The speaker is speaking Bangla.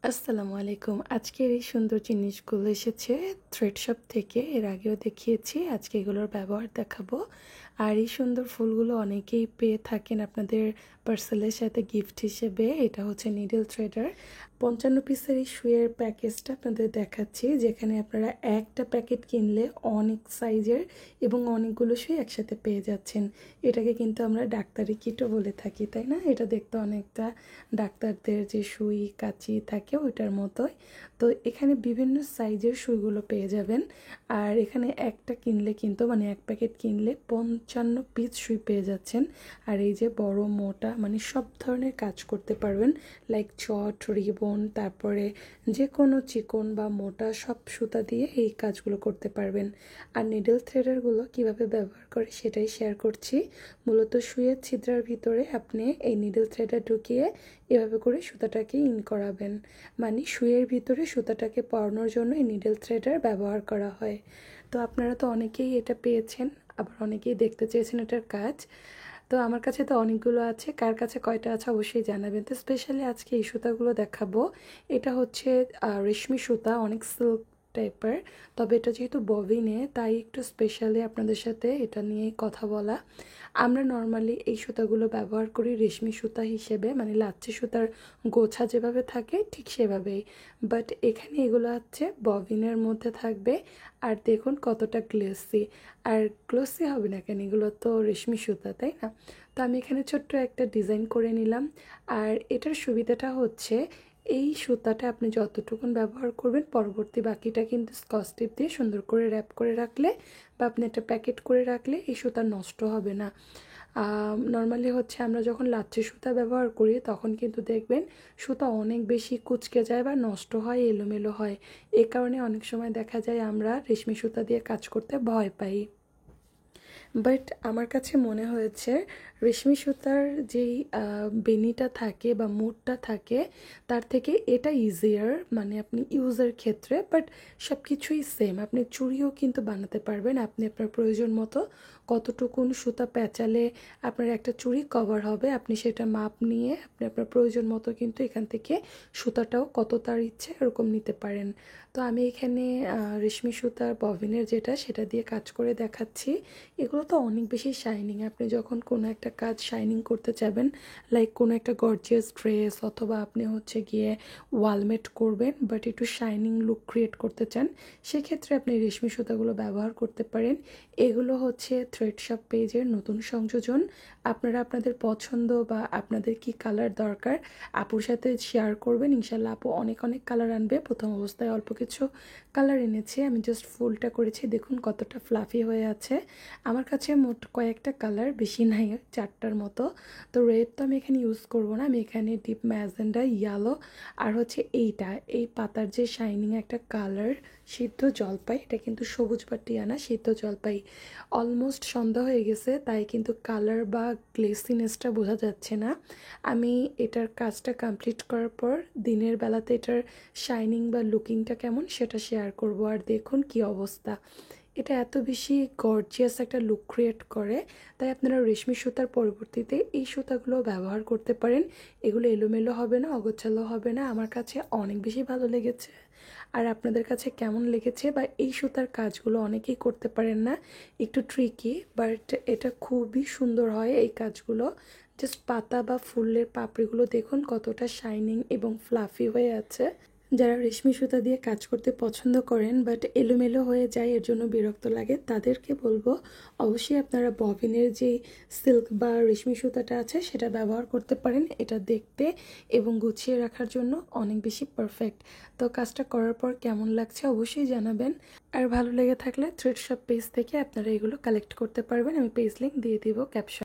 আসসালামু আলাইকুম। আজকের এই সুন্দর জিনিসগুলো এসেছে থ্রেড শপ থেকে। এর আগেও দেখিয়েছি। আজকে এগুলোর ব্যবহার দেখাবো। আর এই সুন্দর ফুলগুলো অনেকেই পেয়ে থাকেন আপনাদের পার্সেলের সাথে গিফট হিসেবে। এটা হচ্ছে নিডল থ্রেডার। 55 পিসের এই সুইয়ের প্যাকেজটা আপনাদের দেখাচ্ছি, যেখানে আপনারা একটা প্যাকেট কিনলে অনেক সাইজের এবং অনেকগুলো সুই একসাথে পেয়ে যাচ্ছেন। এটাকে কিন্তু আমরা ডাক্তারি কিটও বলে থাকি, তাই না? এটা দেখতে অনেকটা ডাক্তারদের যে সুই কাঁচি থাকে ওইটার মতোই। তো এখানে বিভিন্ন সাইজের সুইগুলো পেয়ে যাবেন। আর এখানে একটা কিনলে কিন্তু মানে এক প্যাকেট কিনলে 55 পিস সুই পেয়ে যাচ্ছেন। আর এই যে বড় মোটা মানে সব ধরনের কাজ করতে পারবেন, লাইক চট, রিবন, তারপরে যে কোনো চিকন বা মোটা সব সুতা দিয়ে এই কাজগুলো করতে পারবেন। আর নিডল থ্রেডারগুলো কিভাবে ব্যবহার করে সেটাই শেয়ার করছি। মূলত সুইয়ের ছিদ্রার ভিতরে আপনি এই নিডল থ্রেডার ঢুকিয়ে এভাবে করে সুতাটাকে ইন করাবেন। মানে সুইয়ের ভিতরে সুতাটাকে পরানোর জন্য এই নিডল থ্রেডার ব্যবহার করা হয়। তো আপনারা তো অনেকেই এটা পেয়েছেন, আবার অনেকেই দেখতে চেয়েছেন এটার কাজ। তো আমার কাছে তো অনেকগুলো আছে, কার কাছে কয়টা আছে অবশ্যই জানাবেন। তো স্পেশালি আজকে এই সুতাগুলো দেখাবো। এটা হচ্ছে রেশমি সুতা, অনেক সিল্ক টাইপের। তবে এটা যেহেতু ববিনে তাই একটু স্পেশালি আপনাদের সাথে এটা নিয়ে কথা বলা। আমরা নর্মালি এই সুতাগুলো ব্যবহার করি রেশমি সুতা হিসেবে, মানে লাচ্ছি সুতার গোছা যেভাবে থাকে ঠিক সেভাবেই। বাট এখানে এগুলো হচ্ছে ববিনের মধ্যে থাকবে। আর দেখুন কতটা গ্লেসি। আর গ্লসি হবে না কেন, এগুলো তো রেশমি সুতা, তাই না? তো আমি এখানে ছোট্ট একটা ডিজাইন করে নিলাম। আর এটার সুবিধাটা হচ্ছে এই সুতাটা আপনি যতটুকুন ব্যবহার করবেন, পরবর্তী বাকিটা কিন্তু স্কচ টেপ দিয়ে সুন্দর করে র্যাপ করে রাখলে বা আপনি একটা প্যাকেট করে রাখলে এই সুতা নষ্ট হবে না। নর্মালি হচ্ছে আমরা যখন লাচ্ছি সুতা ব্যবহার করি তখন কিন্তু দেখবেন সুতা অনেক বেশি কুঁচকে যায় বা নষ্ট হয়, এলোমেলো হয়। এ কারণে অনেক সময় দেখা যায় আমরা রেশমি সুতা দিয়ে কাজ করতে ভয় পাই। বাট আমার কাছে মনে হয়েছে রেশমি সুতার যেই বেনিটা থাকে বা মুডটা থাকে তার থেকে এটা ইজিয়ার, মানে আপনি ইউজের ক্ষেত্রে। বাট সব কিছুই সেম, আপনি চুড়িও কিন্তু বানাতে পারবেন। আপনি আপনার প্রয়োজন মতো কতটুকুন সুতা পেঁচালে আপনার একটা চুড়ি কভার হবে, আপনি সেটা মাপ নিয়ে আপনি আপনার প্রয়োজন মতো কিন্তু এখান থেকে সুতাটাও কত তার ইচ্ছে এরকম নিতে পারেন। তো আমি এখানে রেশমি সুতার ববিনের যেটা সেটা দিয়ে কাজ করে দেখাচ্ছি। এগুলো তো অনেক বেশি শাইনিং। আপনি যখন কোনো একটা কাজ শাইনিং করতে চাবেন, লাইক কোনো একটা গর্জিয়াস ড্রেস, অথবা আপনি হচ্ছে গিয়ে ওয়ালমেট করবেন বাট একটু শাইনিং লুক ক্রিয়েট করতে চান, সেক্ষেত্রে আপনি রেশমি সুতাগুলো ব্যবহার করতে পারেন। এগুলো হচ্ছে থ্রেড শপ পেজের নতুন সংযোজন। আপনারা আপনাদের পছন্দ বা আপনাদের কি কালার দরকার আপুর সাথে শেয়ার করবেন। ইনশাল্লাহ আপু অনেক অনেক কালার আনবে। প্রথম অবস্থায় অল্প কিছু কালার এনেছি, আমি জাস্ট ফুলটা করেছি, দেখুন কতটা ফ্লাফি হয়ে আছে। আমার কাছে মোট কয়েকটা কালার, বেশি নাই, 4টার মতো। তো রেড তো আমি এখানে ইউজ করব না, আমি এখানে ডিপ ম্যাজেন্ডা, ইয়েলো, আর হচ্ছে এই পাতার যে শাইনিং একটা কালার সিদ্ধ জলপাই, এটা কিন্তু সবুজ বা টিয়ানা, সিদ্ধ জলপাই। অলমোস্ট সন্ধ্যা হয়ে গেছে তাই কিন্তু কালার বা গ্লেসিনেসটা বোঝা যাচ্ছে না। আমি এটার কাজটা কমপ্লিট করার পর দিনের বেলাতে এটার শাইনিং বা লুকিংটা কেমন সেটা শেয়ার করব। আর দেখুন কি অবস্থা, এটা এত বেশি গর্জিয়াস একটা লুক ক্রিয়েট করে। তাই আপনারা রেশমি সুতার পরবর্তীতে এই সুতাগুলো ব্যবহার করতে পারেন। এগুলো এলোমেলো হবে না, অগোছালো হবে না। আমার কাছে অনেক বেশি ভালো লেগেছে। আর আপনাদের কাছে কেমন লেগেছে, বা এই সুতার কাজগুলো অনেকেই করতে পারেন না, একটু ট্রিকি, বাট এটা খুবই সুন্দর হয় এই কাজগুলো। জাস্ট পাতা বা ফুলের পাপড়িগুলো দেখুন কতটা শাইনিং এবং ফ্লাফি হয়ে আছে। যারা রেশমি সুতা দিয়ে কাজ করতে পছন্দ করেন বাট এলোমেলো হয়ে যায়, এর জন্য বিরক্ত লাগে, তাদেরকে বলবো অবশ্যই আপনারা ববিনের যেই সিল্ক বা রেশমি সুতাটা আছে সেটা ব্যবহার করতে পারেন। এটা দেখতে এবং গুছিয়ে রাখার জন্য অনেক বেশি পারফেক্ট। তো কাজটা করার পর কেমন লাগছে অবশ্যই জানাবেন। আর ভালো লেগে থাকলে থ্রেড শপ পেজ থেকে আপনারা এগুলো কালেক্ট করতে পারবেন। আমি পেজ লিঙ্ক দিয়ে দিব ক্যাপশন।